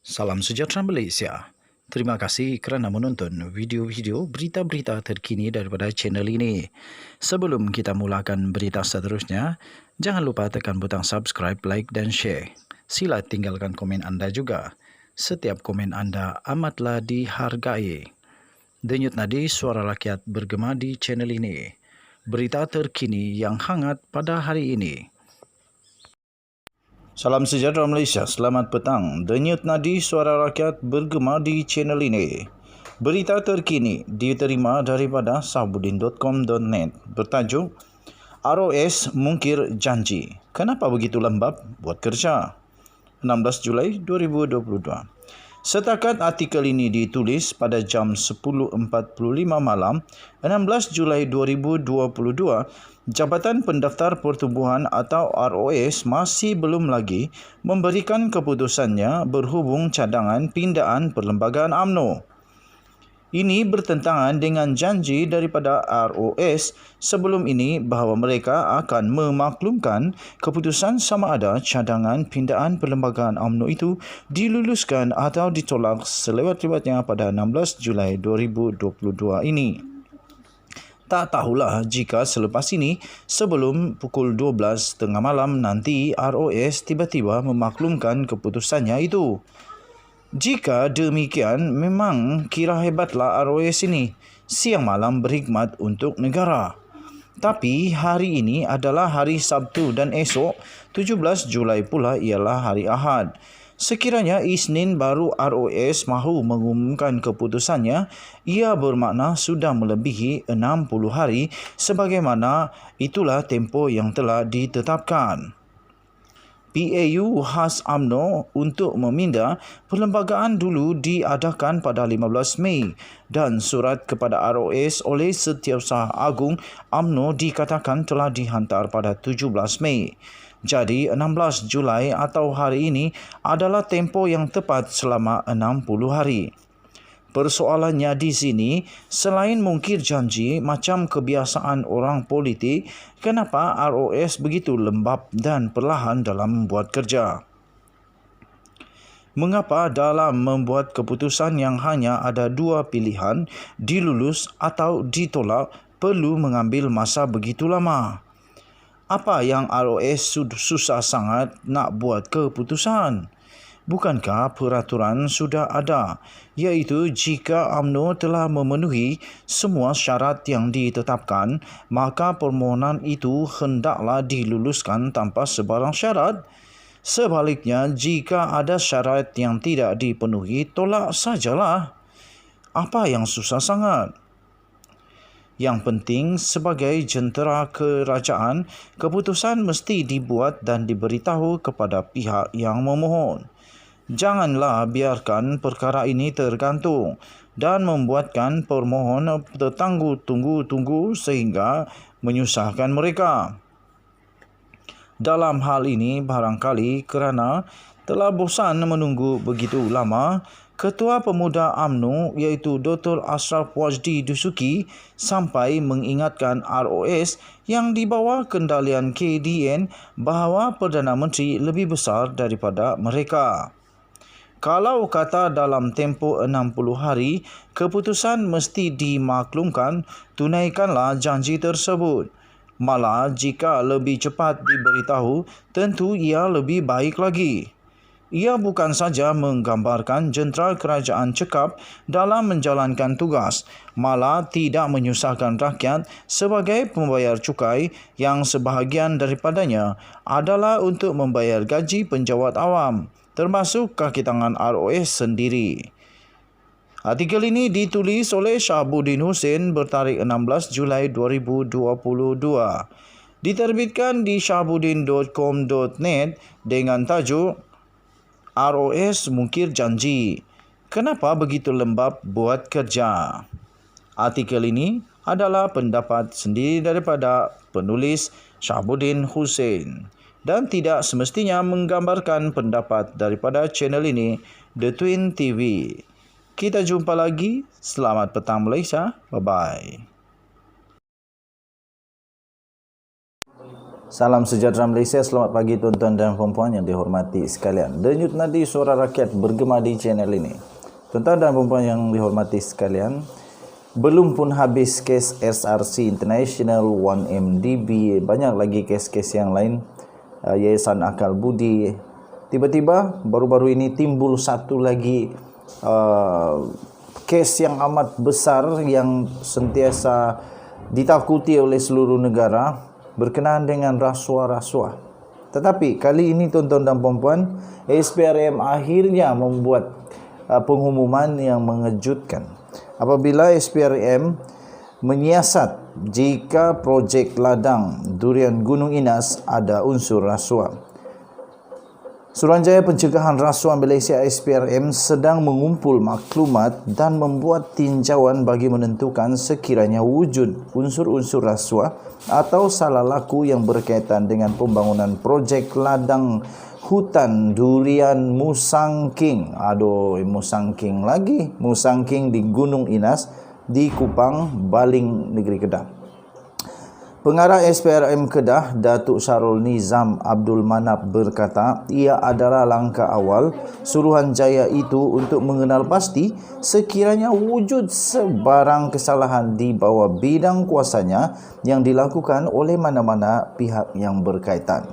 Salam sejahtera Malaysia. Terima kasih kerana menonton video-video berita-berita terkini daripada channel ini. Sebelum kita mulakan berita seterusnya, jangan lupa tekan butang subscribe, like dan share. Sila tinggalkan komen anda juga. Setiap komen anda amatlah dihargai. Denyut nadi suara rakyat bergema di channel ini. Berita terkini yang hangat pada hari ini. Salam sejahtera Malaysia, selamat petang. Denyut nadi suara rakyat bergema di channel ini. Berita terkini diterima daripada sahbudin.com.net bertajuk ROS mungkir janji. Kenapa begitu lembab buat kerja? 16 Julai 2022. Setakat artikel ini ditulis pada jam 10.45 malam 16 Julai 2022, Jabatan Pendaftar Pertubuhan atau ROS masih belum lagi memberikan keputusannya berhubung cadangan pindaan Perlembagaan UMNO. Ini bertentangan dengan janji daripada ROS sebelum ini bahawa mereka akan memaklumkan keputusan sama ada cadangan pindaan Perlembagaan UMNO itu diluluskan atau ditolak selewat-lewatnya pada 16 Julai 2022 ini. Tak tahulah jika selepas ini, sebelum pukul 12 tengah malam nanti ROS tiba-tiba memaklumkan keputusannya itu. Jika demikian, memang kira hebatlah ROS ini. Siang malam berkhidmat untuk negara. Tapi hari ini adalah hari Sabtu dan esok 17 Julai pula ialah hari Ahad. Sekiranya Isnin baru ROS mahu mengumumkan keputusannya, ia bermakna sudah melebihi 60 hari sebagaimana itulah tempoh yang telah ditetapkan. PAU khas UMNO untuk meminda perlembagaan dulu diadakan pada 15 Mei dan surat kepada ROS oleh Setiausaha Agung UMNO dikatakan telah dihantar pada 17 Mei. Jadi 16 Julai atau hari ini adalah tempoh yang tepat selama 60 hari. Persoalannya di sini, selain mungkir janji macam kebiasaan orang politik, kenapa ROS begitu lembab dan perlahan dalam membuat kerja? Mengapa dalam membuat keputusan yang hanya ada dua pilihan, dilulus atau ditolak, perlu mengambil masa begitu lama? Apa yang ROS susah sangat nak buat keputusan? Bukankah peraturan sudah ada, iaitu jika UMNO telah memenuhi semua syarat yang ditetapkan, maka permohonan itu hendaklah diluluskan tanpa sebarang syarat. Sebaliknya, jika ada syarat yang tidak dipenuhi, tolak sajalah. Apa yang susah sangat? Yang penting, sebagai jentera kerajaan, keputusan mesti dibuat dan diberitahu kepada pihak yang memohon. Janganlah biarkan perkara ini tergantung dan membuatkan permohon tertunggu-tunggu sehingga menyusahkan mereka. Dalam hal ini barangkali kerana telah bosan menunggu begitu lama, Ketua Pemuda UMNO iaitu Dr. Ashraf Wajdi Dusuki sampai mengingatkan ROS yang di bawah kendalian KDN bahawa Perdana Menteri lebih besar daripada mereka. Kalau kata dalam tempoh 60 hari, keputusan mesti dimaklumkan, tunaikanlah janji tersebut. Malah jika lebih cepat diberitahu, tentu ia lebih baik lagi. Ia bukan saja menggambarkan jentera kerajaan cekap dalam menjalankan tugas, malah tidak menyusahkan rakyat sebagai pembayar cukai yang sebahagian daripadanya adalah untuk membayar gaji penjawat awam, termasuk kaki tangan ROS sendiri. Artikel ini ditulis oleh Syahabuddin Hussein bertarikh 16 Julai 2022. Diterbitkan di syahabuddin.com.net dengan tajuk ROS mungkir janji. Kenapa begitu lembab buat kerja? Artikel ini adalah pendapat sendiri daripada penulis Syahabuddin Hussein dan tidak semestinya menggambarkan pendapat daripada channel ini, The Twin TV. Kita jumpa lagi. Selamat petang Malaysia. Bye-bye. Salam sejahtera Malaysia, selamat pagi tuan-tuan dan puan-puan yang dihormati sekalian. Denyut nadi suara rakyat bergema di channel ini. Tuan-tuan dan puan-puan yang dihormati sekalian, belum pun habis kes SRC International 1MDB, banyak lagi kes-kes yang lain, Yayasan Akal Budi. Tiba-tiba baru-baru ini timbul satu lagi kes yang amat besar yang sentiasa ditakuti oleh seluruh negara berkenaan dengan rasuah-rasuah. Tetapi kali ini tuan-tuan dan puan-puan, SPRM akhirnya membuat pengumuman yang mengejutkan. Apabila SPRM menyiasat jika projek ladang durian Gunung Inas ada unsur rasuah. Suruhanjaya Pencegahan Rasuah Malaysia SPRM sedang mengumpul maklumat dan membuat tinjauan bagi menentukan sekiranya wujud unsur-unsur rasuah atau salah laku yang berkaitan dengan pembangunan projek ladang hutan durian Musangking. Musangking lagi. Musangking di Gunung Inas di Kupang, Baling, Negeri Kedah. Pengarah SPRM Kedah, Datuk Syarul Nizam Abdul Manap berkata, ia adalah langkah awal Suruhanjaya itu untuk mengenal pasti sekiranya wujud sebarang kesalahan di bawah bidang kuasanya yang dilakukan oleh mana-mana pihak yang berkaitan.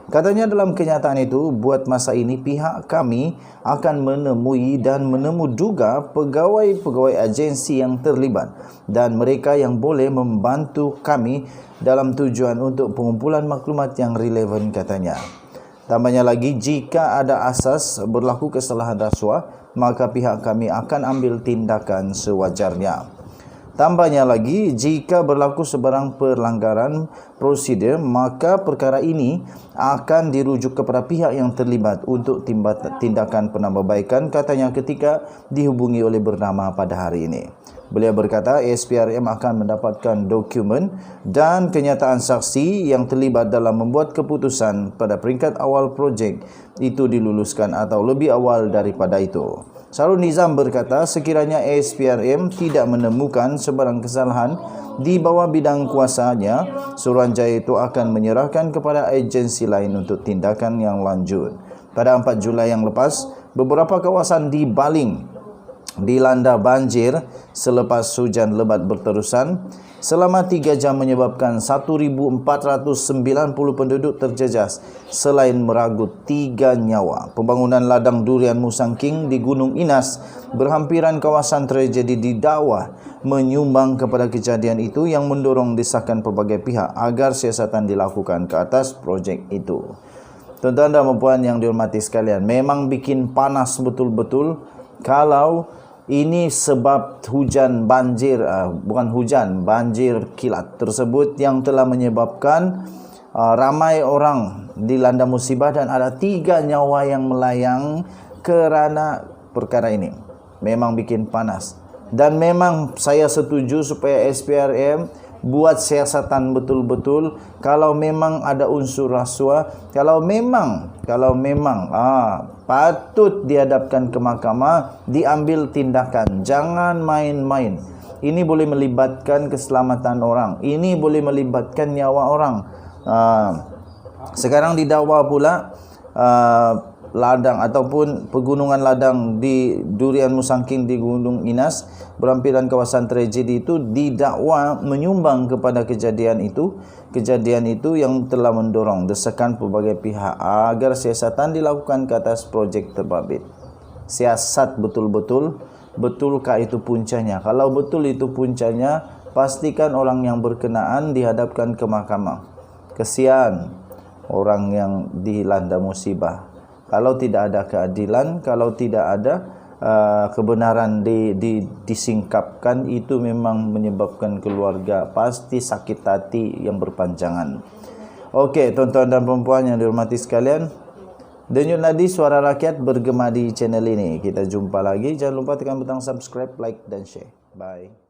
Katanya dalam kenyataan itu, buat masa ini pihak kami akan menemui dan juga pegawai-pegawai agensi yang terlibat dan mereka yang boleh membantu kami dalam tujuan untuk pengumpulan maklumat yang relevan, katanya. Tambahnya lagi, jika ada asas berlaku kesalahan rasuah, maka pihak kami akan ambil tindakan sewajarnya. Tambahnya lagi, jika berlaku sebarang pelanggaran prosedur, maka perkara ini akan dirujuk kepada pihak yang terlibat untuk tindakan penambahbaikan, katanya ketika dihubungi oleh bernama pada hari ini. Beliau berkata SPRM akan mendapatkan dokumen dan kenyataan saksi yang terlibat dalam membuat keputusan pada peringkat awal projek itu diluluskan atau lebih awal daripada itu. Syarul Nizam berkata sekiranya SPRM tidak menemukan sebarang kesalahan di bawah bidang kuasanya, Suruhanjaya itu akan menyerahkan kepada agensi lain untuk tindakan yang lanjut. Pada 4 Julai yang lepas, beberapa kawasan di Baling dilanda banjir selepas hujan lebat berterusan selama 3 jam menyebabkan 1,490 penduduk terjejas selain meragut 3 nyawa. Pembangunan ladang durian Musangking di Gunung Inas berhampiran kawasan tragedi didakwa menyumbang kepada kejadian itu yang mendorong desakan pelbagai pihak agar siasatan dilakukan ke atas projek itu. Tuan-tuan dan puan yang dihormati sekalian, memang bikin panas betul-betul kalau ini sebab hujan banjir, banjir kilat tersebut yang telah menyebabkan ramai orang dilanda musibah dan ada 3 nyawa yang melayang kerana perkara ini. Memang bikin panas. Dan memang saya setuju supaya SPRM buat siasatan betul-betul kalau memang ada unsur rasuah, kalau memang patut dihadapkan ke mahkamah, diambil tindakan. Jangan main-main. Ini boleh melibatkan keselamatan orang. Ini boleh melibatkan nyawa orang. Sekarang didakwa pula ladang ataupun pegunungan ladang di durian Musangking di Gunung Inas berhampiran kawasan tragedi itu didakwa menyumbang kepada kejadian itu yang telah mendorong desakan pelbagai pihak agar siasatan dilakukan ke atas projek terbabit. Siasat betul-betul, betulkah itu puncanya? Kalau betul itu puncanya, pastikan orang yang berkenaan dihadapkan ke mahkamah. Kesian orang yang dilanda musibah. Kalau tidak ada keadilan, kalau tidak ada kebenaran disingkapkan, itu memang menyebabkan keluarga pasti sakit hati yang berpanjangan. Okey, tuan-tuan dan puan-puan yang dihormati sekalian, denyut nadi suara rakyat bergema di channel ini. Kita jumpa lagi. Jangan lupa tekan butang subscribe, like dan share. Bye.